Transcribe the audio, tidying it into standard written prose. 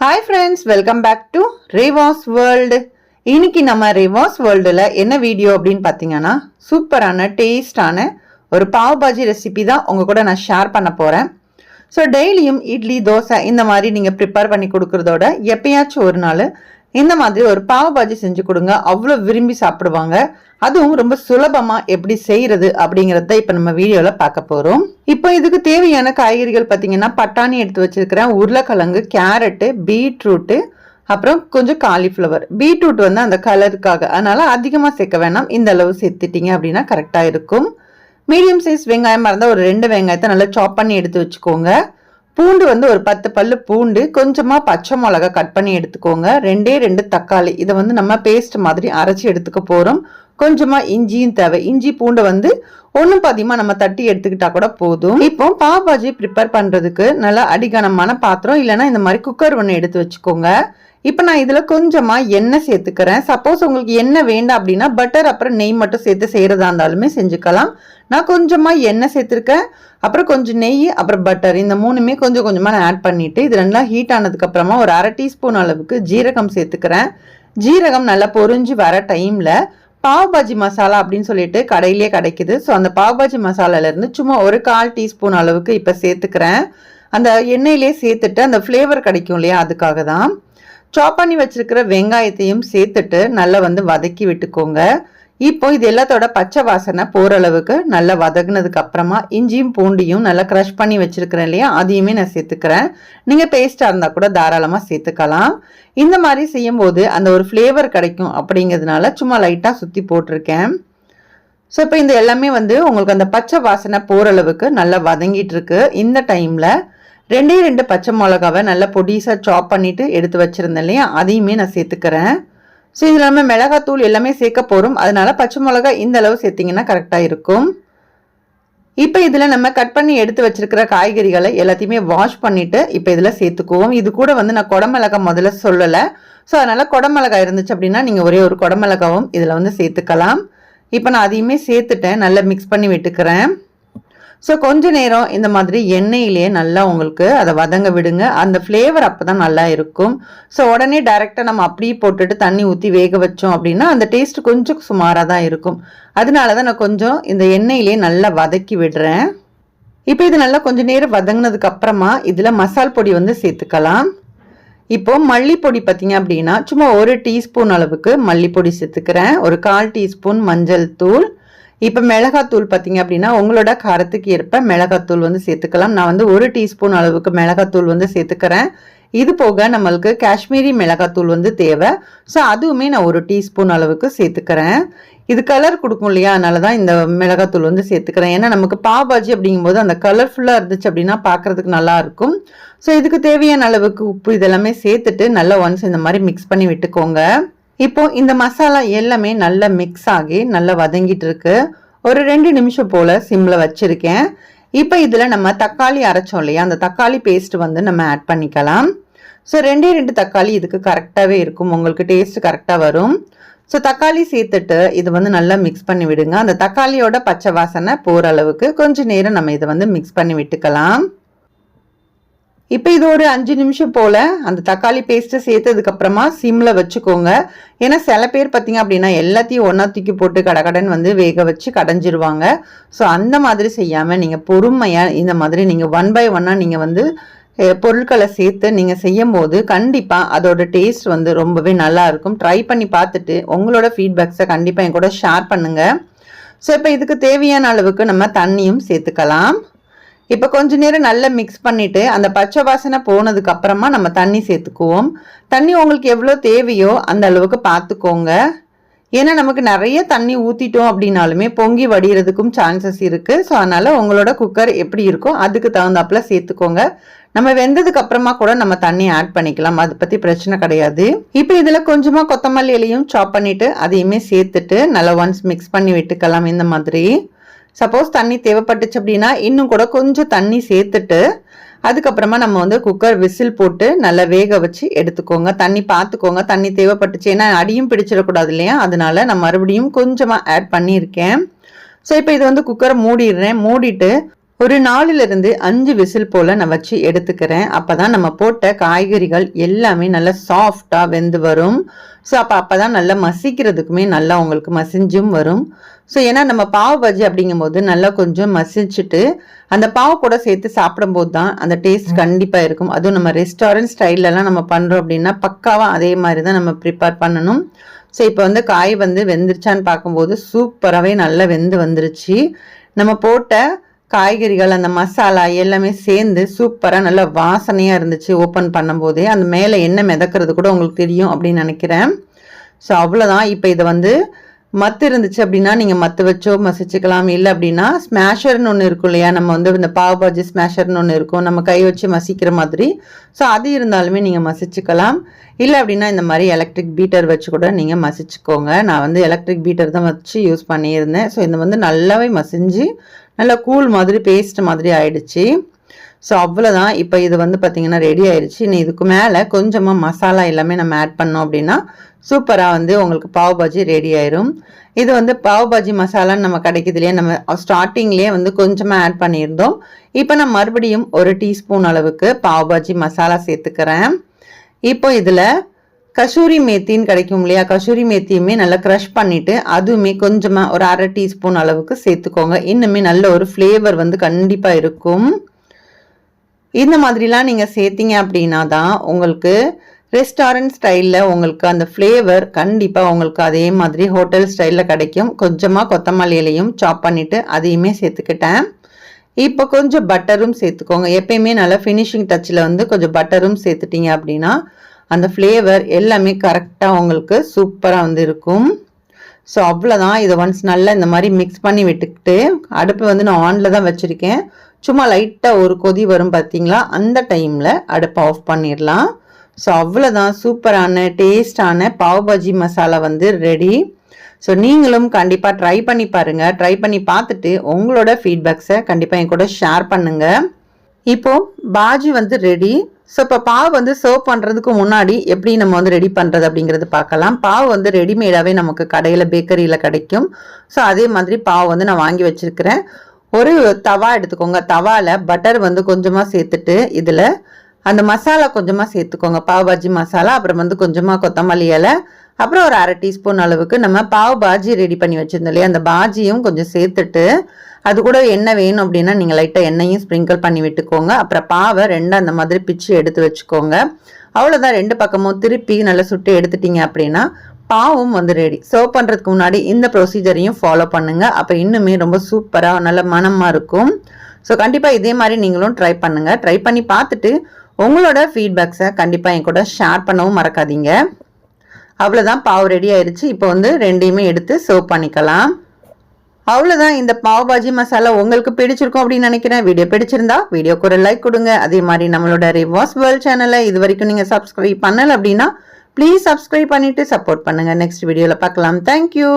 Hi friends, welcome back to Reva's world. இன்னைக்கு நம்ம ரேவாஸ் வேர்ல்டில் என்ன வீடியோ அப்படின்னு பார்த்தீங்கன்னா, சூப்பரான டேஸ்டான ஒரு பாவ் பாஜி ரெசிபி தான் உங்கள் கூட நான் ஷேர் பண்ண போகிறேன். ஸோ டெய்லியும் இட்லி, தோசை இந்த மாதிரி நீங்கள் ப்ரிப்பேர் பண்ணி கொடுக்குறதோட எப்பயாச்சும் ஒரு நாள் இந்த மாதிரி ஒரு பாவ் பாஜி செஞ்சு கொடுங்க. அவ்வளோ விரும்பி சாப்பிடுவாங்க. அதுவும் ரொம்ப சுலபமா எப்படி செய்யறது அப்படிங்கறத இப்ப நம்ம வீடியோல பார்க்க போறோம். இப்போ இதுக்கு தேவையான காய்கறிகள் பாத்தீங்கன்னா, பட்டாணி எடுத்து வச்சிருக்கிறேன், உருளைக்கிழங்கு, கேரட்டு, பீட்ரூட்டு, அப்புறம் கொஞ்சம் காலிஃப்ளவர். பீட்ரூட் வந்து அந்த கலருக்காக, அதனால அதிகமா சேர்க்க வேணாம். இந்த அளவு சேர்த்துட்டீங்க அப்படின்னா கரெக்டா இருக்கும். மீடியம் சைஸ் வெங்காயமா இருந்தா ஒரு 2 வெங்காயத்தை நல்லா சாப் பண்ணி எடுத்து வச்சுக்கோங்க. பூண்டு வந்து ஒரு 10 பல்லு பூண்டு, கொஞ்சமா பச்சை மிளகா கட் பண்ணி எடுத்துக்கோங்க. 2 தக்காளி, இதை வந்து நம்ம பேஸ்ட் மாதிரி அரைச்சி எடுத்துக்க போறோம். கொஞ்சமா இஞ்சியும் தேவை. இஞ்சி பூண்டை வந்து ஒன்றும் பாதியமா நம்ம தட்டி எடுத்துக்கிட்டா கூட போதும். இப்போ பாவ் பாஜி ப்ரிப்பேர் பண்றதுக்கு நல்லா அடிகனமான பாத்திரம் இல்லைன்னா இந்த மாதிரி குக்கர் ஒன்று எடுத்து வச்சுக்கோங்க. இப்போ நான் இதில் கொஞ்சமா எண்ணெய் சேர்த்துக்கிறேன். சப்போஸ் உங்களுக்கு எண்ணெய் வேண்டாம் அப்படின்னா பட்டர் அப்புறம் நெய் மட்டும் சேர்த்து செய்யறதா இருந்தாலுமே செஞ்சுக்கலாம். நான் கொஞ்சமா எண்ணெய் சேர்த்துருக்கேன், அப்புறம் கொஞ்சம் நெய், அப்புறம் பட்டர், இந்த மூணுமே கொஞ்சம் கொஞ்சமா நான் ஆட் பண்ணிட்டு இது ரெண்டெல்லாம் ஹீட் ஆனதுக்கு அப்புறமா ஒரு 1/2 டீஸ்பூன் அளவுக்கு ஜீரகம் சேர்த்துக்கிறேன். ஜீரகம் நல்லா பொரிஞ்சு வர டைம்ல பாவ் பாஜி மசாலா அப்படின்னு சொல்லிட்டு கடையிலேயே கிடைக்குது. ஸோ அந்த பாவ் பாஜி மசாலால இருந்து சும்மா ஒரு 1/4 டீஸ்பூன் அளவுக்கு இப்போ சேர்த்துக்கிறேன். அந்த எண்ணெயிலே சேர்த்துட்டு அந்த ஃப்ளேவர் கிடைக்கும் இல்லையா, அதுக்காக தான். சாப் பண்ணி வச்சிருக்கிற வெங்காயத்தையும் சேர்த்துட்டு நல்லா வந்து வதக்கி விட்டுக்கோங்க. இப்போ இது எல்லாத்தோட பச்சை வாசனை போற அளவுக்கு நல்லா வதங்கினதுக்கு அப்புறமா இஞ்சியும் பூண்டியும் நல்லா க்ரஷ் பண்ணி வச்சிருக்கிறேன் இல்லையா, அதையுமே நான் சேர்த்துக்கிறேன். நீங்க பேஸ்டா இருந்தா கூட தாராளமா சேர்த்துக்கலாம். இந்த மாதிரி செய்யும் போது அந்த ஒரு ஃப்ளேவர் கிடைக்கும் அப்படிங்கிறதுனால சும்மா லைட்டா சுத்தி போட்டிருக்கேன். ஸோ இப்போ இந்த எல்லாமே வந்து உங்களுக்கு அந்த பச்சை வாசனை போற அளவுக்கு நல்லா வதங்கிட்டு இருக்கு. இந்த டைம்ல 2 பச்சை மிளகாவை நல்லா பொடிசா சாப் பண்ணிட்டு எடுத்து வச்சிருந்தேன் இல்லையா, அதையுமே நான் சேர்த்துக்கிறேன். ஸோ இதில் நம்ம மிளகாத்தூள் எல்லாமே சேர்க்க போகிறோம், அதனால பச்சை மிளகா இந்த அளவு சேர்த்திங்கன்னா கரெக்டாக இருக்கும். இப்போ இதில் நம்ம கட் பண்ணி எடுத்து வச்சிருக்கிற காய்கறிகளை எல்லாத்தையுமே வாஷ் பண்ணிட்டு இப்போ இதில் சேர்த்துக்குவோம். இது கூட வந்து நான் குடமிளகாய் முதல்ல சொல்லலை, ஸோ அதனால குடமிளகாய் இருந்துச்சு அப்படின்னா நீங்கள் ஒரே ஒரு குடமிளகாவும் இதில் வந்து சேர்த்துக்கலாம். இப்போ நான் அதையுமே சேர்த்துட்டேன், நல்லா மிக்ஸ் பண்ணி விட்டுக்கிறேன். ஸோ கொஞ்ச நேரம் இந்த மாதிரி எண்ணெயிலே நல்லா உங்களுக்கு அதை வதங்க விடுங்க. அந்த ஃப்ளேவர் அப்போ தான் நல்லா இருக்கும். ஸோ உடனே டைரெக்டாக நம்ம அப்படியே போட்டுட்டு தண்ணி ஊற்றி வேக வச்சோம் அப்படின்னா அந்த டேஸ்ட் கொஞ்சம் சுமாராக தான் இருக்கும். அதனால தான் நான் கொஞ்சம் இந்த எண்ணெயிலே நல்லா வதக்கி விடுறேன். இப்போ இது நல்லா கொஞ்சம் நேரம் வதங்கினதுக்கு அப்புறமா இதில் மசால் பொடி வந்து சேர்த்துக்கலாம். இப்போ மல்லிப்பொடி பார்த்தீங்க அப்படின்னா சும்மா 1 டீஸ்பூன் அளவுக்கு மல்லிப்பொடி சேர்த்துக்கிறேன். ஒரு 1/4 டீஸ்பூன் மஞ்சள் தூள். இப்போ மிளகாத்தூள் பார்த்தீங்க அப்படின்னா உங்களோட காரத்துக்கு ஏற்ப மிளகாத்தூள் வந்து சேர்த்துக்கலாம். நான் வந்து 1 டீஸ்பூன் அளவுக்கு மிளகாத்தூள் வந்து சேர்த்துக்கிறேன். இது போக நம்மளுக்கு காஷ்மீரி மிளகாத்தூள் வந்து தேவை. ஸோ அதுவுமே நான் 1 டீஸ்பூன் அளவுக்கு சேர்த்துக்கிறேன். இது கலர் கொடுக்கும் இல்லையா, அதனால தான் இந்த மிளகாத்தூள் வந்து சேர்த்துக்கிறேன். ஏன்னா நமக்கு பாவ் பாஜி அப்படிங்கும்போது அந்த கலர்ஃபுல்லாக இருந்துச்சு அப்படின்னா பார்க்குறதுக்கு நல்லா இருக்கும். ஸோ இதுக்கு தேவையான அளவுக்கு உப்பு இதெல்லாமே சேர்த்துட்டு நல்லா ஒன்ஸ் இந்த மாதிரி மிக்ஸ் பண்ணி விட்டுக்கோங்க. இப்போ இந்த மசாலா எல்லாமே நல்லா மிக்ஸ் ஆகி நல்லா வதங்கிட்டு இருக்கு. ஒரு 2 நிமிஷம் போல சிம்ல வச்சிருக்கேன். இப்போ இதுல நம்ம தக்காளி அரைச்சோம் இல்லையா, அந்த தக்காளி பேஸ்ட் வந்து நம்ம ஆட் பண்ணிக்கலாம். ஸோ 2 தக்காளி இதுக்கு கரெக்டாகவே இருக்கும், உங்களுக்கு டேஸ்ட் கரெக்டாக வரும். ஸோ தக்காளி சேர்த்துட்டு இது வந்து நல்லா மிக்ஸ் பண்ணி விடுங்க. அந்த தக்காளியோட பச்சை வாசனை போகிற அளவுக்கு கொஞ்சம் நேரம் நம்ம இதை வந்து மிக்ஸ் பண்ணி விட்டுக்கலாம். இப்போ இது ஒரு 5 நிமிஷம் போல் அந்த தக்காளி பேஸ்ட்டை சேர்த்ததுக்கு அப்புறமா சிம்மில் வச்சுக்கோங்க. ஏன்னா சில பேர் பார்த்தீங்க அப்படின்னா எல்லாத்தையும் ஒன்றா தூக்கி போட்டு கடகடன் வந்து வேக வச்சு கடைஞ்சிருவாங்க. ஸோ அந்த மாதிரி செய்யாமல் நீங்கள் பொறுமையாக இந்த மாதிரி நீங்கள் 1 by 1 நீங்கள் வந்து பொருட்களை சேர்த்து நீங்கள் செய்யும் போது கண்டிப்பாக அதோட டேஸ்ட் வந்து ரொம்பவே நல்லா இருக்கும். ட்ரை பண்ணி பார்த்துட்டு உங்களோட ஃபீட்பேக்ஸை கண்டிப்பாக என் கூட ஷேர் பண்ணுங்கள். ஸோ இப்போ இதுக்கு தேவையான அளவுக்கு நம்ம தண்ணியும் சேர்த்துக்கலாம். இப்போ கொஞ்ச நேரம் நல்லா மிக்ஸ் பண்ணிட்டு அந்த பச்சை வாசனை போனதுக்கு அப்புறமா நம்ம தண்ணி சேர்த்துக்குவோம். தண்ணி உங்களுக்கு எவ்வளோ தேவையோ அந்த அளவுக்கு பார்த்துக்கோங்க. ஏன்னா நமக்கு நிறைய தண்ணி ஊற்றிட்டோம் அப்படின்னாலுமே பொங்கி வடிகிறதுக்கும் சான்சஸ் இருக்கு. ஸோ அதனால உங்களோட குக்கர் எப்படி இருக்கோ அதுக்கு தகுந்தாப்புல சேர்த்துக்கோங்க. நம்ம வெந்ததுக்கு அப்புறமா கூட நம்ம தண்ணி ஆட் பண்ணிக்கலாம், அதை பற்றி பிரச்சனை கிடையாது. இப்போ இதில் கொஞ்சமாக கொத்தமல்லி இலையும் சாப் பண்ணிட்டு அதையுமே சேர்த்துட்டு நல்லா ஒன்ஸ் மிக்ஸ் பண்ணி விட்டுக்கலாம். இந்த மாதிரி சப்போஸ் தண்ணி தேவைப்பட்டுச்சு அப்படின்னா இன்னும் கூட கொஞ்சம் தண்ணி சேர்த்துட்டு அதுக்கப்புறமா நம்ம வந்து குக்கர் விசில் போட்டு நல்லா வேக வச்சு எடுத்துக்கோங்க. தண்ணி பார்த்துக்கோங்க, தண்ணி தேவைப்பட்டுச்சு, ஏன்னா அடியும் பிடிச்சிடக்கூடாது இல்லையா, அதனால நான் மறுபடியும் கொஞ்சமாக ஆட் பண்ணியிருக்கேன். ஸோ இப்போ இது வந்து குக்கரை மூடிடுறேன். மூடிட்டு ஒரு 4லிருந்து 5 விசில் போல் நான் வச்சு எடுத்துக்கிறேன். அப்போ தான் நம்ம போட்ட காய்கறிகள் எல்லாமே நல்லா சாஃப்டாக வெந்து வரும். ஸோ அப்போ தான் நல்லா மசிக்கிறதுக்குமே நல்லா உங்களுக்கு மசிஞ்சும் வரும். ஸோ ஏன்னா நம்ம பாவ் பஜ்ஜி அப்படிங்கும்போது நல்லா கொஞ்சம் மசிச்சுட்டு அந்த பாவு கூட சேர்த்து சாப்பிடும்போது தான் அந்த டேஸ்ட் கண்டிப்பாக இருக்கும். அதுவும் நம்ம ரெஸ்டாரண்ட் ஸ்டைல்லலாம் நம்ம பண்ணுறோம் அப்படின்னா பக்காவாக அதே மாதிரி தான் நம்ம ப்ரிப்பேர் பண்ணணும். ஸோ இப்போ வந்து காய் வந்து வெந்துருச்சான்னு பார்க்கும்போது சூப்பராகவே நல்லா வெந்து வந்துருச்சு. நம்ம போட்ட காய்கறிகள் அந்த மசாலா எல்லாமே சேர்ந்து சூப்பராக நல்லா வாசனையாக இருந்துச்சு. ஓப்பன் பண்ணும்போதே அந்த மேலே எண்ணெய் மிதக்கிறது கூட உங்களுக்கு தெரியும் அப்படின்னு நினைக்கிறேன். ஸோ அவ்வளோதான். இப்போ இதை வந்து மத்து இருந்துச்சு அப்படின்னா நீங்கள் மத்து வச்சோ மசிச்சுக்கலாம். இல்லை அப்படின்னா ஸ்மேஷர்னு ஒன்று இருக்கும் இல்லையா, நம்ம வந்து இந்த பாவ் பாஜி ஸ்மேஷர்னு ஒன்று இருக்கும் நம்ம கை வச்சு மசிக்கிற மாதிரி. ஸோ அது இருந்தாலுமே நீங்கள் மசிச்சுக்கலாம். இல்லை அப்படின்னா இந்த மாதிரி எலக்ட்ரிக் பீட்டர் வச்சு கூட நீங்கள் மசிச்சுக்கோங்க. நான் வந்து எலக்ட்ரிக் பீட்டர் தான் வச்சு யூஸ் பண்ணியிருந்தேன். ஸோ இது வந்து நல்லாவே மசிஞ்சு நல்லா கூல் மாதிரி பேஸ்ட் மாதிரி ஆயிடுச்சு. ஸோ அவ்வளோதான். இப்போ இது வந்து பார்த்திங்கன்னா ரெடி ஆயிடுச்சு. நீ இதுக்கு மேலே கொஞ்சமாக மசாலா எல்லாமே நம்ம ஆட் பண்ணோம் அப்படின்னா சூப்பராக வந்து உங்களுக்கு பாவ் பாஜி ரெடி ஆயிரும். இது வந்து பாவ் பாஜி மசாலான்னு நம்ம கிடைக்குது இல்லையா, நம்ம ஸ்டார்டிங்லேயே வந்து கொஞ்சமாக ஆட் பண்ணியிருந்தோம். இப்போ நான் மறுபடியும் 1 டீஸ்பூன் அளவுக்கு பாவ் பாஜி மசாலா சேர்த்துக்கிறேன். இப்போ இதில் கசூரி மேத்தின்னு கிடைக்கும் இல்லையா, கசூரி மேத்தியுமே நல்லா க்ரஷ் பண்ணிவிட்டு அதுவுமே கொஞ்சமாக ஒரு 1/2 டீஸ்பூன் அளவுக்கு சேர்த்துக்கோங்க. இன்னுமே நல்ல ஒரு ஃப்ளேவர் வந்து கண்டிப்பாக இருக்கும். இந்த மாதிரிலாம் நீங்கள் சேர்த்திங்க அப்படின்னா தான் உங்களுக்கு ரெஸ்டாரண்ட் ஸ்டைலில் உங்களுக்கு அந்த ஃப்ளேவர் கண்டிப்பாக உங்களுக்கு அதே மாதிரி ஹோட்டல் ஸ்டைலில் கிடைக்கும். கொஞ்சமாக கொத்தமல்லி இலையும் சாப் பண்ணிவிட்டு அதையுமே சேர்த்துக்கிட்டேன். இப்போ கொஞ்சம் பட்டரும் சேர்த்துக்கோங்க. எப்பயுமே நல்லா ஃபினிஷிங் டச்சில் வந்து கொஞ்சம் பட்டரும் சேர்த்துட்டிங்க அப்படின்னா அந்த ஃப்ளேவர் எல்லாமே கரெக்டாக உங்களுக்கு சூப்பராக வந்து இருக்கும். ஸோ அவ்வளோதான். இதை ஒன்ஸ் நல்லா இந்த மாதிரி மிக்ஸ் பண்ணி விட்டுக்கிட்டு அடுப்பு வந்து நான் ஆனில் தான் வச்சுருக்கேன். சும்மா லைட்டாக ஒரு கொதி வரும் பார்த்தீங்களா, அந்த டைமில் அடுப்பை ஆஃப் பண்ணிடலாம். ஸோ அவ்வளோதான். சூப்பரான டேஸ்டான பாவ் பாஜி மசாலா வந்து ரெடி. ஸோ நீங்களும் கண்டிப்பாக ட்ரை பண்ணி பாருங்கள். ட்ரை பண்ணி பார்த்துட்டு உங்களோட ஃபீட்பேக்ஸை கண்டிப்பாக என் கூட ஷேர் பண்ணுங்கள். இப்போது பாஜி வந்து ரெடி. ஸோ இப்போ பாவு வந்து சர்வ் பண்ணுறதுக்கு முன்னாடி எப்படி நம்ம வந்து ரெடி பண்ணுறது அப்படிங்கிறது பார்க்கலாம். பாவு வந்து ரெடிமேடாகவே நமக்கு கடையில் பேக்கரியில் கிடைக்கும். ஸோ அதே மாதிரி பாவு வந்து நான் வாங்கி வச்சுருக்கிறேன். ஒரு தவா எடுத்துக்கோங்க. தவாவில் பட்டர் வந்து கொஞ்சமாக சேர்த்துட்டு இதில் அந்த மசாலா கொஞ்சமாக சேர்த்துக்கோங்க. பாவ் பாஜி மசாலா, அப்புறம் வந்து கொஞ்சமாக கொத்தமல்லி இலை, அப்புறம் ஒரு 1/2 டீஸ்பூன் அளவுக்கு நம்ம பாவ் பாஜி ரெடி பண்ணி வச்சுருந்தோம் இல்லையா, அந்த பாஜியும் கொஞ்சம் சேர்த்துட்டு அது கூட எண்ணெய் வேணும் அப்படின்னா நீங்கள் லைட்டாக எண்ணெயும் ஸ்ப்ரிங்கிள் பண்ணி விட்டுக்கோங்க. அப்புறம் பாவை 2 அந்த மாதிரி பிச்சு எடுத்து வச்சுக்கோங்க. அவ்வளோதான். 2 பக்கமும் திருப்பி நல்லா சுட்டு எடுத்துட்டீங்க அப்படின்னா பாவும் வந்து ரெடி. சர்வ் பண்ணுறதுக்கு முன்னாடி இந்த ப்ரொசீஜரையும் ஃபாலோ பண்ணுங்கள். அப்போ இன்னுமே ரொம்ப சூப்பராக நல்ல மனமாக இருக்கும். ஸோ கண்டிப்பாக இதே மாதிரி நீங்களும் ட்ரை பண்ணுங்கள். ட்ரை பண்ணி பார்த்துட்டு உங்களோட ஃபீட்பேக்ஸை கண்டிப்பாக என் கூட ஷேர் பண்ணவும் மறக்காதீங்க. அவ்வளோதான். பாவு ரெடி ஆயிடுச்சு. இப்போ வந்து 2யுமே எடுத்து சர்வ் பண்ணிக்கலாம். அவ்வளோதான். இந்த பாவ் பாஜி மசாலா உங்களுக்கு பிடிச்சிருக்கும் அப்படின்னு நினைக்கிறேன். வீடியோ பிடிச்சிருந்தா வீடியோக்கு ஒரு லைக் கொடுங்க. அதே மாதிரி நம்மளோட ரிவாஸ் வேர்ல்ட் சேனலை இது வரைக்கும் நீங்கள் சப்ஸ்கிரைப் பண்ணலை அப்படின்னா ப்ளீஸ் சப்ஸ்கிரைப் பண்ணிவிட்டு சப்போர்ட் பண்ணுங்கள். நெக்ஸ்ட் வீடியோவில் பார்க்கலாம். தேங்க்யூ.